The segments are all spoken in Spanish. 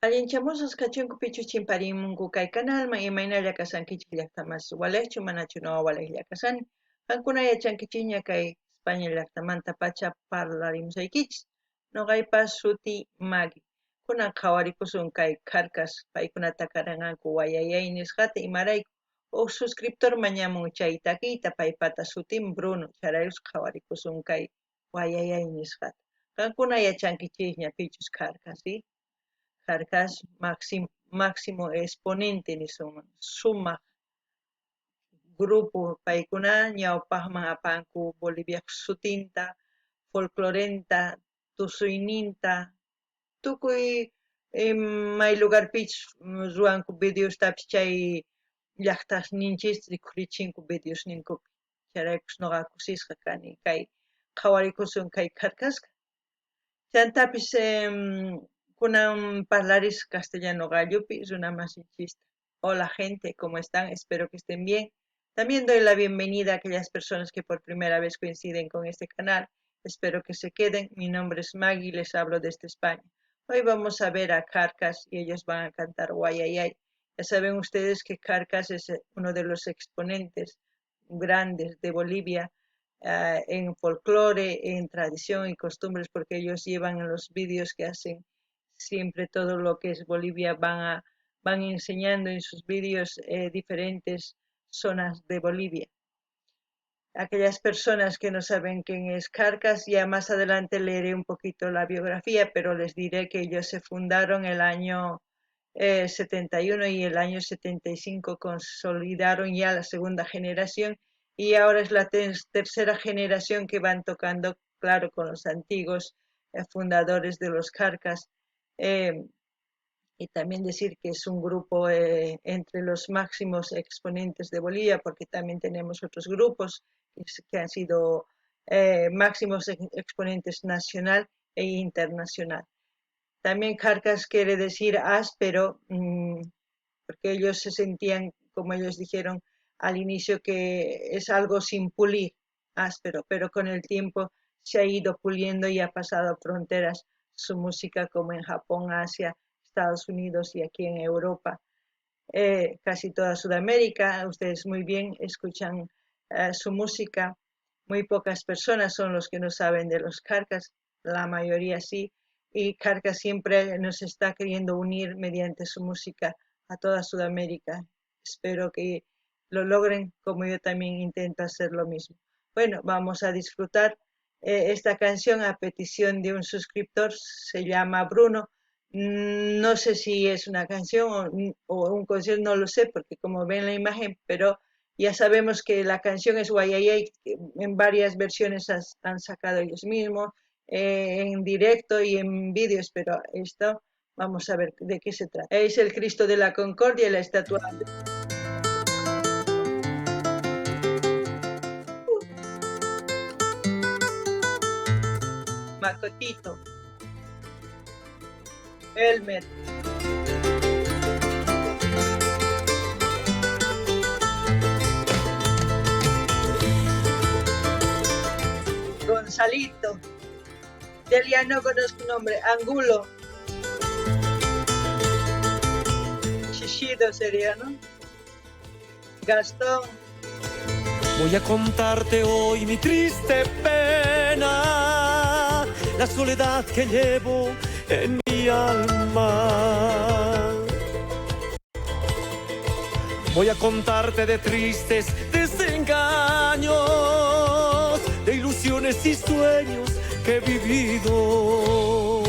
Allinchamusas kachunku pichu chimparimunku kay canalman imaynalla kasankichik llaqtamas walejchu manachu no walejlla kasani. Qankuna yachankichikña kay España llaqtamanta pacha parlarimusaykichis. Noqaypas shuti Magui. Kunan qhawarikusun kay Carcas paykunata karanqanku wayayay nisqata imarayku. Huk suscriptor mañamun chay takiyta paypata sutin Bruno charayus qhawarikusun kay wayayay nisqata. Qankuna yachankichikña pichus Carcas, ¿sí? Carcas máximo exponente nisun sumaq grupo paykuna ñawpaqman apanku Bolivia sutinta, folclorenta, tusuyninta, tukuy may lugarpichus ruwanku videostapis chay llaqtaqninchis rikurichinku videos ninkupi. Charaypus noqa kusisqa kani kay qhawarikusun kay Carcasqa. Chantapis kunan parlaris castellano gallupi runamasinchista. Hola gente, ¿cómo están? Espero que estén bien. También doy la bienvenida a aquellas personas que por primera vez coinciden con este canal. Espero que se queden. Mi nombre es Maggie y les hablo desde España. Hoy vamos a ver a Carcas y ellos van a cantar Guayayay. Ya saben ustedes que Carcas es uno de los exponentes grandes de Bolivia en folclore, en tradición y costumbres, porque ellos llevan en los vídeos que hacen siempre todo lo que es Bolivia, van enseñando en sus vídeos diferentes zonas de Bolivia. Aquellas personas que no saben quién es Carcas, ya más adelante leeré un poquito la biografía, pero les diré que ellos se fundaron el año 71 y el año 75 consolidaron ya la segunda generación y ahora es la tercera generación que van tocando, claro, con los antiguos fundadores de los Carcas. Y también decir que es un grupo entre los máximos exponentes de Bolivia, porque también tenemos otros grupos que han sido máximos exponentes nacional e internacional. También Carcas quiere decir áspero, porque ellos se sentían, como ellos dijeron al inicio, que es algo sin pulir, áspero, pero con el tiempo se ha ido puliendo y ha pasado fronteras su música, como en Japón, Asia, Estados Unidos y aquí en Europa, casi toda Sudamérica. Ustedes muy bien escuchan su música. Muy pocas personas son los que no saben de los Carcas, la mayoría sí, y Carcas siempre nos está queriendo unir mediante su música a toda Sudamérica. Espero que lo logren, como yo también intento hacer lo mismo. Bueno, vamos a disfrutar esta canción a petición de un suscriptor, se llama Bruno. No sé si es una canción o un concierto, no lo sé, porque como ven la imagen, pero ya sabemos que la canción es Guayayay, en varias versiones han sacado ellos mismos, en directo y en vídeos, pero esto vamos a ver de qué se trata. Es el Cristo de la Concordia y la estatua. Macotito, Elmer, Gonzalito, Delia no conozco su nombre, Angulo, Shishido sería, ¿no? Gastón. Voy a contarte hoy mi triste pena, la soledad que llevo en mi alma. Voy a contarte de tristes desengaños, de ilusiones y sueños que he vivido.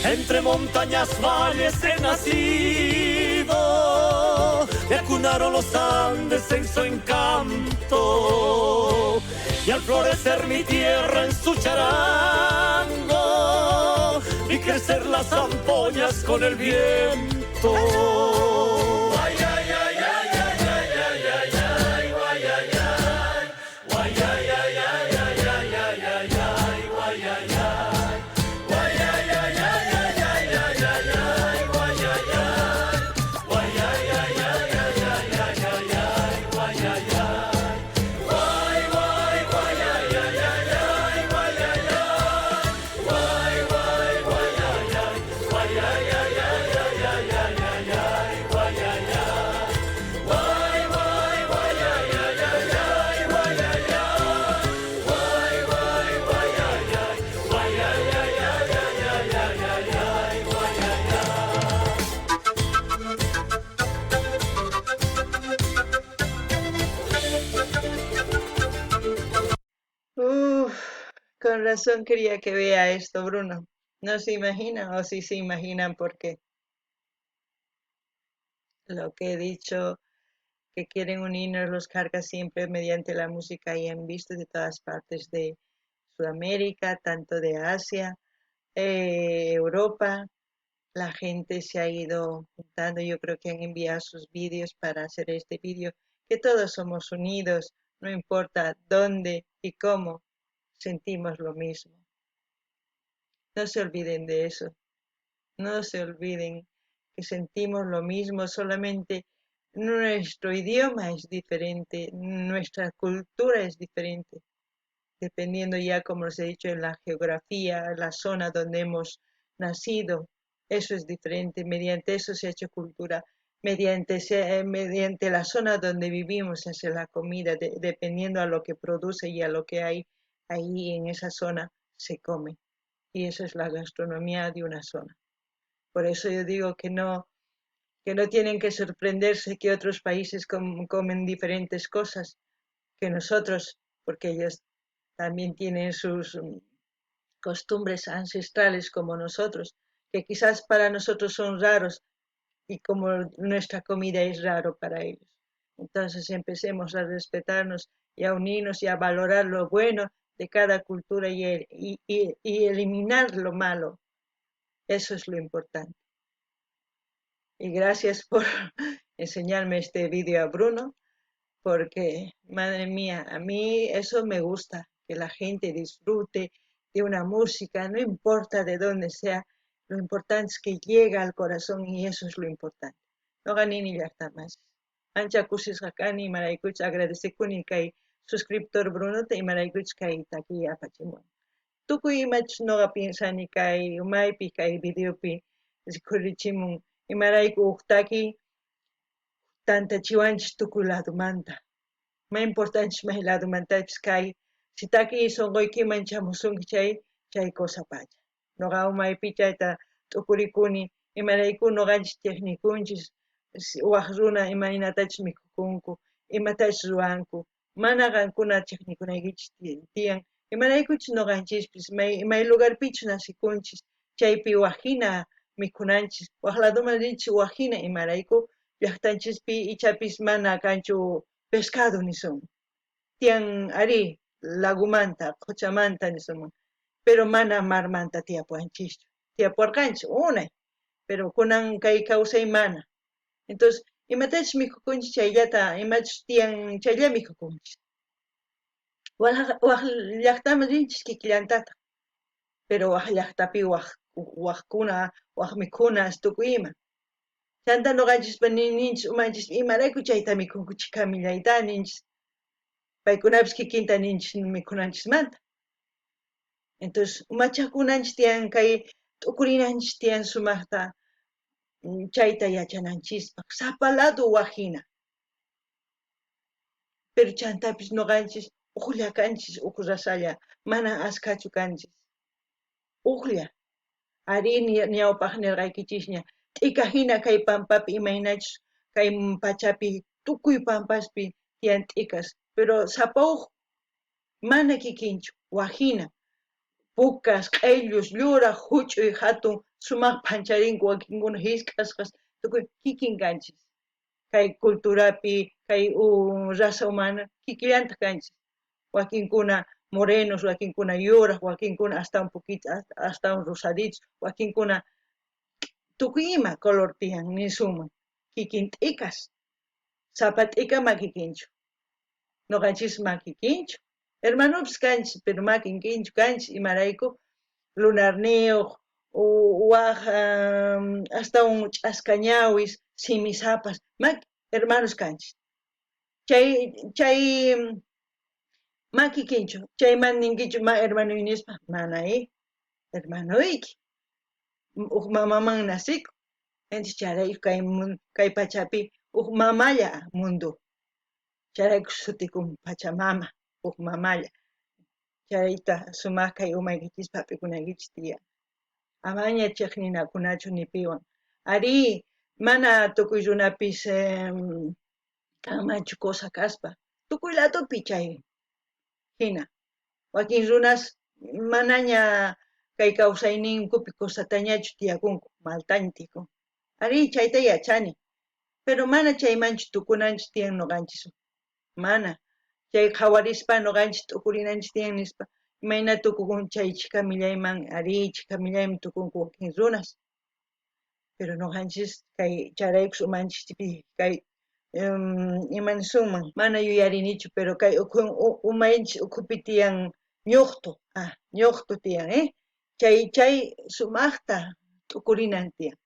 Entre montañas, valles he nacido, me acunaron los Andes en su encanto, y al florecer mi tierra en su charango, vi crecer las ampollas con el viento. Con razón quería que vea esto, Bruno. No se imaginan, o sí se imaginan, porque lo que he dicho, que quieren unirnos los carcas siempre mediante la música, y han visto de todas partes de Sudamérica, tanto de Asia, Europa. La gente se ha ido juntando, yo creo que han enviado sus vídeos para hacer este vídeo, que todos somos unidos, no importa dónde y cómo, sentimos lo mismo. No se olviden de eso, no se olviden que sentimos lo mismo, solamente nuestro idioma es diferente, nuestra cultura es diferente, dependiendo ya, como les he dicho, en la geografía, la zona donde hemos nacido. Eso es diferente, mediante eso se ha hecho cultura, mediante la zona donde vivimos se hace la comida, dependiendo a lo que produce y a lo que hay ahí en esa zona, se come. Y eso es la gastronomía de una zona. Por eso yo digo que no tienen que sorprenderse que otros países comen diferentes cosas que nosotros, porque ellos también tienen sus costumbres ancestrales como nosotros, que quizás para nosotros son raros, y como nuestra comida es raro para ellos. Entonces empecemos a respetarnos y a unirnos y a valorar lo bueno de cada cultura, y eliminar lo malo. Eso es lo importante. Y gracias por enseñarme este vídeo a Bruno, porque, madre mía, a mí eso me gusta, que la gente disfrute de una música, no importa de dónde sea, lo importante es que llega al corazón, y eso es lo importante. No gané ni ya más. Ancha kusis hakani maraikuch agradecekuni kay suscriptor Bruno te maraikuch kay taki apachimon. Tukuy imach noga piensani kay umaypi kay videopi kurichimun imarayku uktaki tanta chiwanchis tukuy ladumanta. Ma importantes may ladumantachis kay sitaki sonqoykiman chamusunki chay cosa pacha. Noqa umaypi chayta t'ukurikuni imarayku noqanchis tiqnikunchis, waq runa imaynatachis mikukunku, imatachis ruwanku, mana qankuna tiqnikunaykichis tiyan, imaraykuchus noqanchispis may lugarpichu nasikunchis, chaypi waqhina mikunanchis, waq laduman rinchis waqhina imarayku llaqtanchispi ichapis mana kanchu pescado nisun. Tiyan ari lagumanta, quchamanta nisun, pero mana marmanta tiyapuanchischu. Tiyapuarqanchis unay, pero kunan kay kawsay mana. Entonces, imatachis mikukunchis chayllata, imachus tiyan chaylla mikukunchis. Waq llaqtaman rinchis kikillantata, pero waq llaqtapi waqkuna, waq mikhunas tukuy ima. Chanta noqanchis ninchis umanchis imarayku chayta mikunkuchik kamillayta ninchis. Paykunapis kikinta ninchis mikunanchismanta. Entonces, umachakunanchis tiyan kay t'ukurinanchis tiyan sumaqta chayta yachananchispaq sapaladu waqhina. Pero chantapis noqanchis uqlla kanchis, uqrasalla, mana askachu kanchis. Uqlla. Ari ñawpaq nirqaykichisña, t'ika hina kay pampapi imaynachus kay pachapi tukuy pampaspi tiyan t'ikas, pero sapa uq mana kikinchu, waqhina. Pukas, q'ellus, yuraq, huch'uy, hatun, sumaq pancharinku, wakinkuna hisk'asqas, tukuy kikin kanchis. Kay culturapi, kay raza humana, kikillanta kanchis. Wakinkuna morenos, wakinkuna yuraq, wakinkuna hasta un poquito, hasta un rosaditos, wakinkuna tukuy ima color tiyan nisunman. Kikin t'ikas, sapa t'ika ma kikinchu. Noqanchis ma kikinchu. Hermanopis kanchis, pero ma kinkinchu kanchis imarayku lunarniyuq, waq hasta un ch'aska ñawis, simisapas, ma hermanos kanchis. Chay ma kikinchu, chayman ninkichu ma hermanoy nispa, mana hermanoyki, uq mamaman nasiku. Entonces charayku kay pachapi uq mamalla mundo. Charayku sutikun Pachamama, uq mamalla. Chayta sumaq kay umaykichis papikunaykichis tiyan. Amaña chiqninakunachu ni piwan. Ari mana tukuy runapis kanmanchu cosa kaspa. Tukuy ladopi chay hina. Wakin runas manaña kay kawsayninkupi kusatañachu tiyakunku maltaña ari chayta yachani pero mana chaymanchu tukunanchis tiyan nuqanchis mana chay qhawarispa nuqanchis t'ukurinanchis tiyan nispa imayna tukukun chay chika millayman ari chika millaymi tukunku wakin runas pero nuqanchis kay charaykus umanchikpi kay imanisukman mana yuyarinichu pero kay umaychis ukhupi tiyan ñuqtu tiyan chay sumaqta t'ukurinan tiyan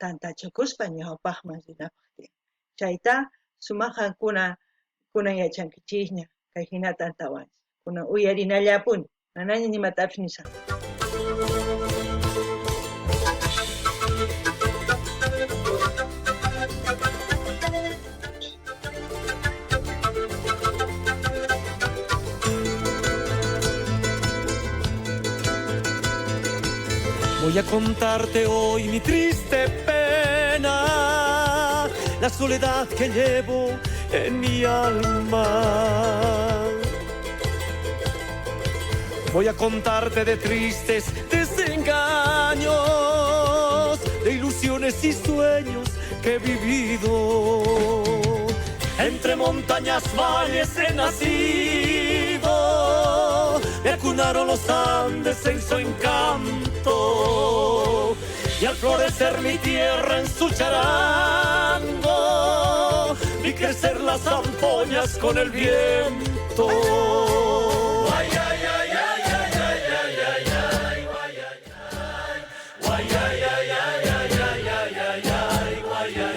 tantachakuspa ñawpaqman rinapaq tiyan chayta sumaq kunan yachankichisña kay hinata antawanchis kunan uyarinallapuni manaña nimatapis nisaq. Voy a contarte hoy mi triste pena, la soledad que llevo en mi alma. Voy a contarte de tristes desengaños, de ilusiones y sueños que he vivido. Entre montañas, valles he nacido, me acunaron los Andes en su encanto, y al florecer mi tierra en su charango, vi crecer las zampoñas con el viento. Ay, ay, ay, ay, ay, ay, ay, ay, ay, ay, guay, ay, ay, guay, ay, ay, ay, ay, ay, ay, ay, ay, guay, ay, ay.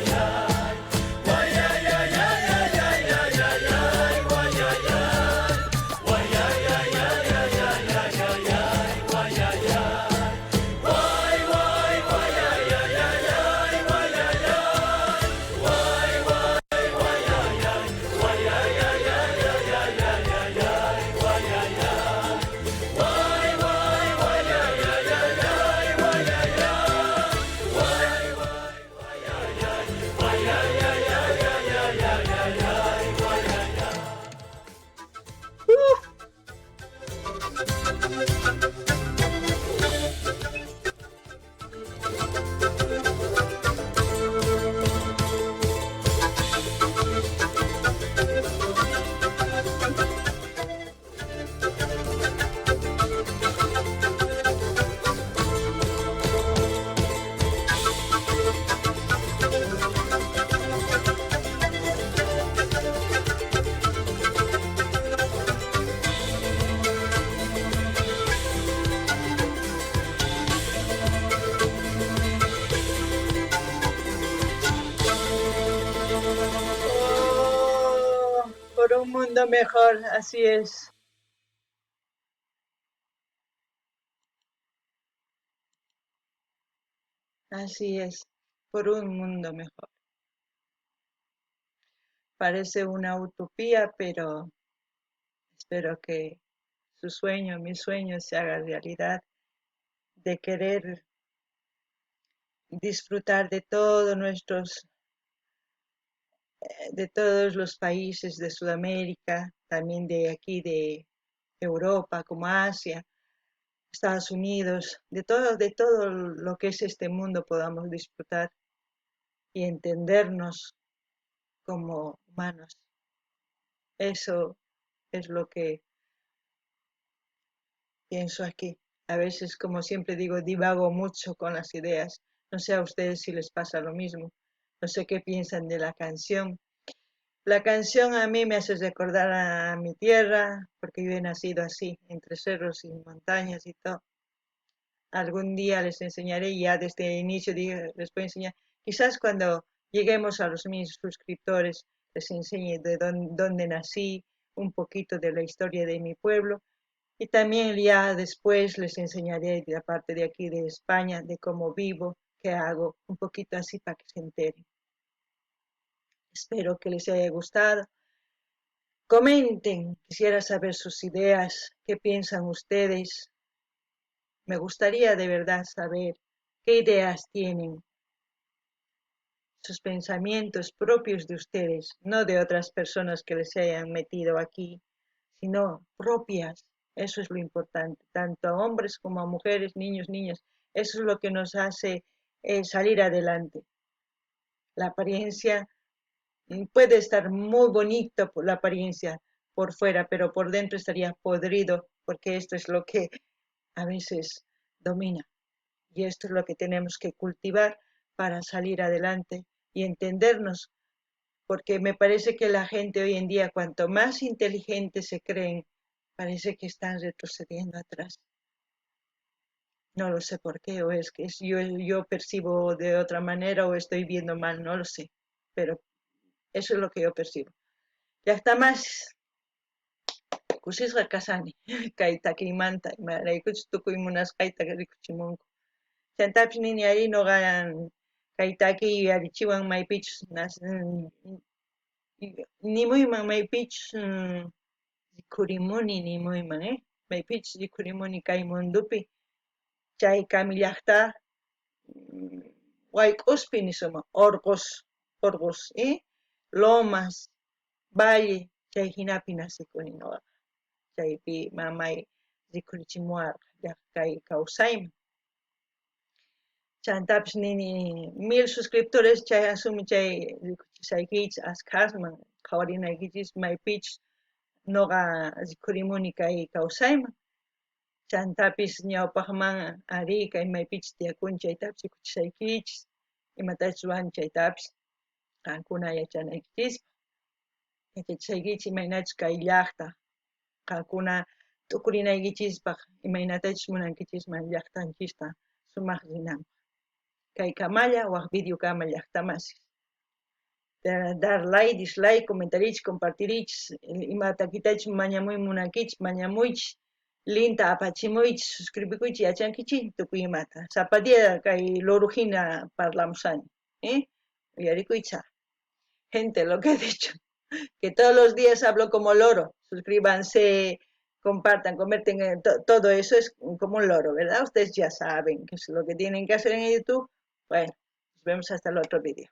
Por un mundo mejor, así es. Así es, por un mundo mejor. Parece una utopía, pero espero que su sueño, mi sueño, se haga realidad, de querer disfrutar de de todos los países de Sudamérica, también de aquí de Europa, como Asia, Estados Unidos, de todo lo que es este mundo podamos disfrutar y entendernos como humanos. Eso es lo que pienso aquí. A veces, como siempre digo, divago mucho con las ideas. No sé a ustedes si les pasa lo mismo. No sé qué piensan de la canción. La canción a mí me hace recordar a mi tierra, porque yo he nacido así, entre cerros y montañas y todo. Algún día les enseñaré, ya desde el inicio les voy a enseñar. Quizás cuando lleguemos a los mis suscriptores les enseñe de dónde nací, un poquito de la historia de mi pueblo. Y también ya después les enseñaré de la parte de aquí de España, de cómo vivo, qué hago, un poquito así para que se enteren. Espero que les haya gustado. Comenten, quisiera saber sus ideas, qué piensan ustedes. Me gustaría de verdad saber qué ideas tienen, sus pensamientos propios de ustedes, no de otras personas que les hayan metido aquí, sino propias. Eso es lo importante, tanto a hombres como a mujeres, niños, niñas. Eso es lo que nos hace salir adelante. La apariencia puede estar muy bonito por la apariencia por fuera, pero por dentro estaría podrido, porque esto es lo que a veces domina. Y esto es lo que tenemos que cultivar para salir adelante y entendernos, porque me parece que la gente hoy en día, cuanto más inteligentes se creen, parece que están retrocediendo atrás. No lo sé por qué, o es que yo percibo de otra manera o estoy viendo mal, no lo sé, pero eso es lo que yo percibo. Ya está más, kusisqa kasani, kay takimanta, imaraykuchus tukuy munasqayta rikuchimunku. Chantapis nini ari noqa kay takiy yarichiwan maypichus nimuyman maypichus rikhurimuni nimuyman, maypichus rikhurimuni kay mundupi, chay kami llaqta wayk'uspi nisuma Orgos, Lomas, Valle, chay hinapi nasikuni noqa, chaypi mamay rikhurichimuwarqa kay kawsayman. Chantapis nini 1000 suscriptores chay asumi chay rikuchisaykichis askasman qhawarinaykichis maypichus noqa rikhurimuni kay kawsayman. Chantapis ñawpaqman ari kay maypichus tiyakuni chaytapis rikuchisaykichis, imatachus ruwani chaytapis qankuna yachanaykichis, yachachisaykichis imaynachus kay llaqta qankuna tukurinaykichispaq imaynatachus munankichisman llaqtanchista sumaq rinanpaq. Kay kamalla waq videokama llaqtamasiq. Dar like, dislike, comentariychis, compartiriychis, imata kitachus mañamuy munankichis, mañamuychis, linta apachimuychis, suscribikuychis yachankichis tukuy imata. Zapadia kay lorujina parlamusani, uyarikuycha. Gente, lo que he dicho, que todos los días hablo como loro. Suscríbanse, compartan, comenten, todo eso es como un loro, ¿verdad? Ustedes ya saben que es lo que tienen que hacer en YouTube. Bueno, nos vemos hasta el otro vídeo.